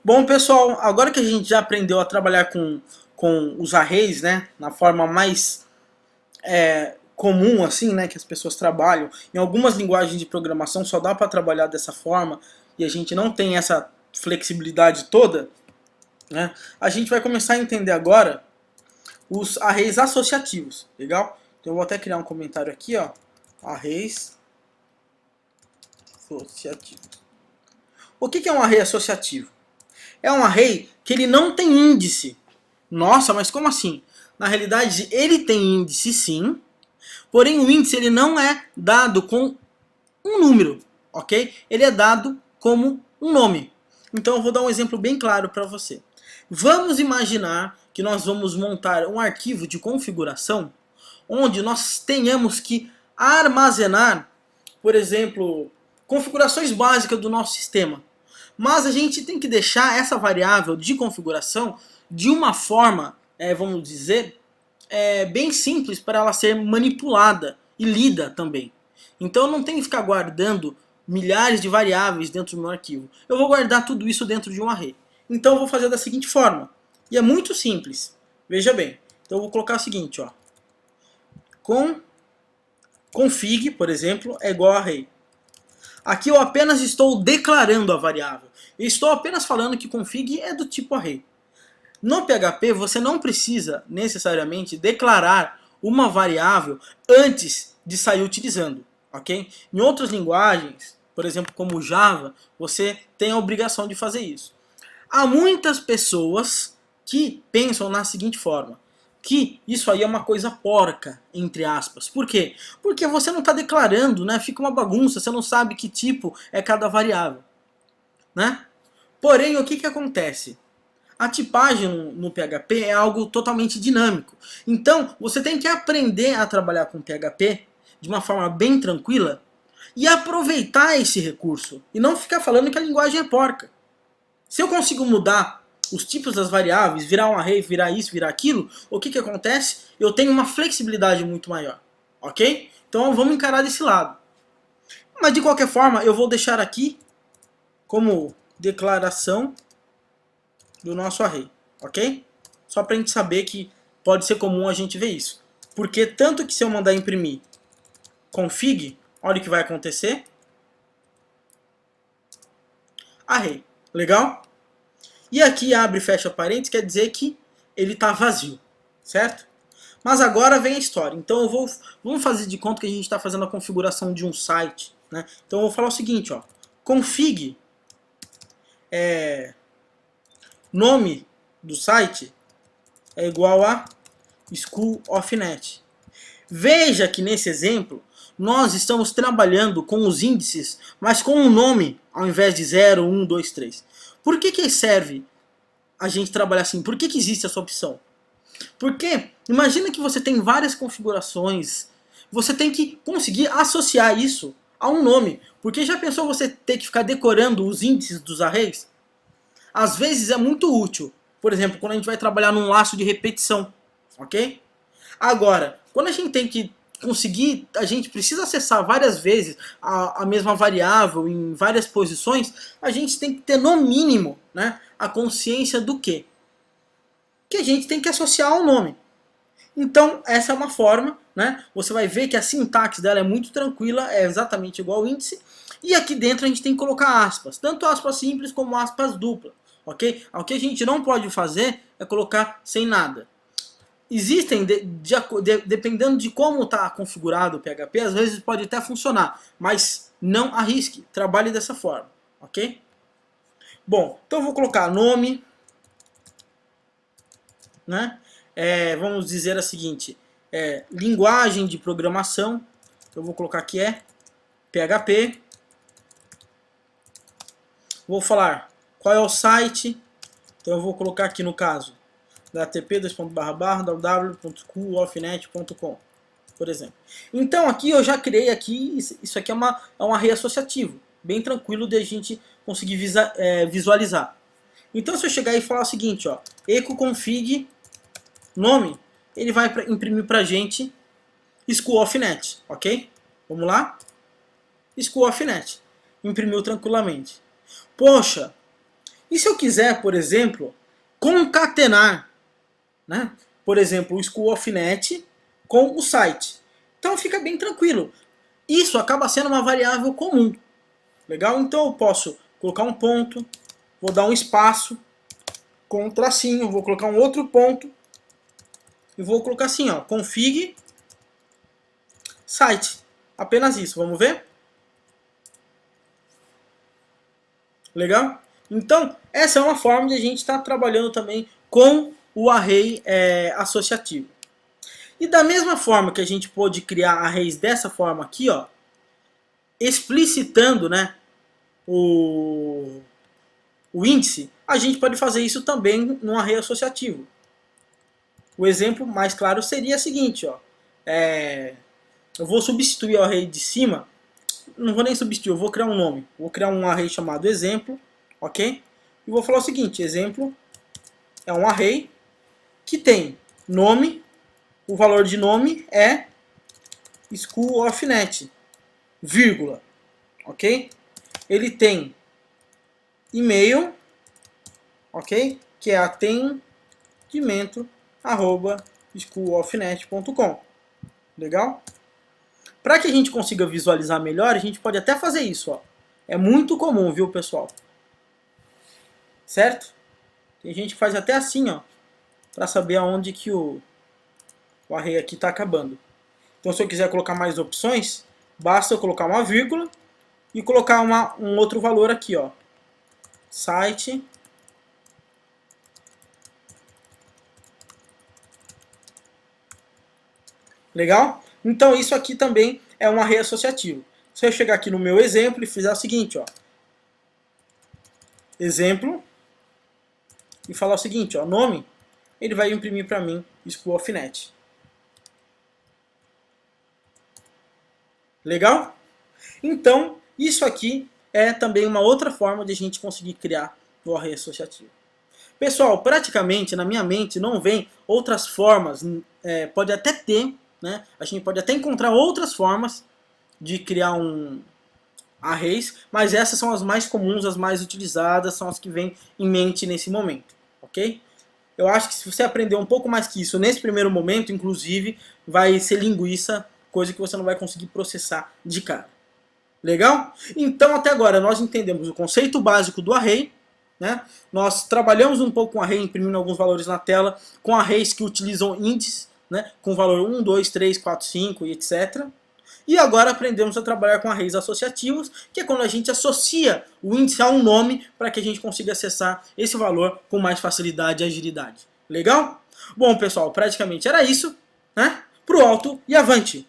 Bom, pessoal, agora que a gente já aprendeu a trabalhar com os arrays, né, na forma mais comum, assim, né, que as pessoas trabalham, em algumas linguagens de programação só dá para trabalhar dessa forma e a gente não tem essa flexibilidade toda, né, a gente vai começar a entender agora os arrays associativos, legal? Então eu vou até criar um comentário aqui, ó, arrays associativos. O que é um array associativo? É um array que ele não tem índice. Nossa, mas como assim? Na realidade, ele tem índice sim, porém o índice ele não é dado com um número, ok? Ele é dado como um nome. Então eu vou dar um exemplo bem claro para você. Vamos imaginar que nós vamos montar um arquivo de configuração onde nós tenhamos que armazenar, por exemplo, configurações básicas do nosso sistema. Mas a gente tem que deixar essa variável de configuração de uma forma, vamos dizer, bem simples para ela ser manipulada e lida também. Então eu não tenho que ficar guardando milhares de variáveis dentro do meu arquivo. Eu vou guardar tudo isso dentro de um array. Então eu vou fazer da seguinte forma. E é muito simples. Veja bem. Então eu vou colocar o seguinte, ó. Config, por exemplo, é igual a array. Aqui eu apenas estou declarando a variável. Eu estou apenas falando que config é do tipo array. No PHP você não precisa necessariamente declarar uma variável antes de sair utilizando, ok? Em outras linguagens, por exemplo como Java, você tem a obrigação de fazer isso. Há muitas pessoas que pensam na seguinte forma, que isso aí é uma coisa porca, entre aspas. Por quê? Porque você não está declarando, né? Fica uma bagunça, você não sabe que tipo é cada variável, né? Porém, o que acontece? A tipagem no PHP é algo totalmente dinâmico. Então, você tem que aprender a trabalhar com PHP de uma forma bem tranquila e aproveitar esse recurso. E não ficar falando que a linguagem é porca. Se eu consigo mudar os tipos das variáveis, virar um array, virar isso, virar aquilo, o que acontece? Eu tenho uma flexibilidade muito maior. Ok? Então vamos encarar desse lado. Mas de qualquer forma, eu vou deixar aqui como declaração do nosso array, ok? Só para a gente saber que pode ser comum a gente ver isso. Porque tanto que se eu mandar imprimir config, olha o que vai acontecer. Array, legal? E aqui abre e fecha parênteses, quer dizer que ele está vazio, certo? Mas agora vem a história. Então vamos fazer de conta que a gente está fazendo a configuração de um site, né? Então eu vou falar o seguinte, ó, config nome do site é igual a School of Net. Veja que nesse exemplo nós estamos trabalhando com os índices, mas com um nome ao invés de 0, 1, 2, 3. Por que serve a gente trabalhar assim? Por que existe essa opção? Porque imagina que você tem várias configurações, você tem que conseguir associar isso a um nome. Porque já pensou você ter que ficar decorando os índices dos arrays? Às vezes é muito útil. Por exemplo, quando a gente vai trabalhar num laço de repetição, ok? Agora, quando a gente tem que conseguir, a gente precisa acessar várias vezes a mesma variável em várias posições, a gente tem que ter no mínimo, né, a consciência do quê? Que a gente tem que associar ao nome. Então, essa é uma forma, né? Você vai ver que a sintaxe dela é muito tranquila, é exatamente igual ao índice. E aqui dentro a gente tem que colocar aspas, tanto aspas simples como aspas duplas, ok? O que a gente não pode fazer é colocar sem nada. Existem, dependendo de como está configurado o PHP, às vezes pode até funcionar, mas não arrisque, trabalhe dessa forma, ok? Bom, então eu vou colocar nome, né? Vamos dizer a seguinte, linguagem de programação, eu vou colocar aqui PHP, vou falar qual é o site, então eu vou colocar aqui no caso, http://www.schoolofnet.com, por exemplo. Então aqui eu já criei aqui, isso aqui é um array associativo, bem tranquilo de a gente conseguir visualizar. Então se eu chegar e falar o seguinte, ó, ecoconfig nome, ele vai imprimir pra gente School of Net, ok? Vamos lá? School of Net. Imprimiu tranquilamente. Poxa, E se eu quiser, por exemplo, concatenar, né? Por exemplo, o School of Net com o site. Então fica bem tranquilo. Isso acaba sendo uma variável comum. Legal? Então eu posso colocar um ponto, vou dar um espaço, com um tracinho, vou colocar um outro ponto e vou colocar assim, ó, config site. Apenas isso, vamos ver? Legal? Então, essa é uma forma de a gente estar trabalhando também com o array associativo. E da mesma forma que a gente pode criar arrays dessa forma aqui, ó, explicitando, né, o índice, a gente pode fazer isso também no array associativo. O exemplo mais claro seria o seguinte, ó, eu vou substituir o array de cima, não vou nem substituir, eu vou criar um nome, vou criar um array chamado exemplo, ok? E vou falar o seguinte, exemplo é um array que tem nome, o valor de nome é School of Net, vírgula, ok? Ele tem e-mail, ok? Que é atendimento@schoolofnet.com. Legal? Para que a gente consiga visualizar melhor, a gente pode até fazer isso, ó. É muito comum, viu, pessoal? Certo? Tem gente que faz até assim, ó, para saber aonde que o array aqui está acabando. Então, se eu quiser colocar mais opções, basta eu colocar uma vírgula e colocar um outro valor aqui, ó. Site. Legal? Então, isso aqui também é um array associativo. Se eu chegar aqui no meu exemplo e fizer o seguinte, ó. Exemplo. E falar o seguinte, ó. Nome. Ele vai imprimir para mim School of Net. Legal? Então, isso aqui é também uma outra forma de a gente conseguir criar o array associativo. Pessoal, praticamente na minha mente não vem outras formas, pode até ter, né? A gente pode até encontrar outras formas de criar um arrays, mas essas são as mais comuns, as mais utilizadas, são as que vêm em mente nesse momento, ok? Eu acho que se você aprender um pouco mais que isso nesse primeiro momento, inclusive, vai ser linguiça, coisa que você não vai conseguir processar de cara. Legal? Então, até agora, nós entendemos o conceito básico do array, né? Nós trabalhamos um pouco com array, imprimindo alguns valores na tela, com arrays que utilizam índices, né? Com valor 1, 2, 3, 4, 5 e etc. E agora aprendemos a trabalhar com arrays associativos, que é quando a gente associa o índice a um nome para que a gente consiga acessar esse valor com mais facilidade e agilidade. Legal? Bom, pessoal, praticamente era isso, né? Pro alto e avante!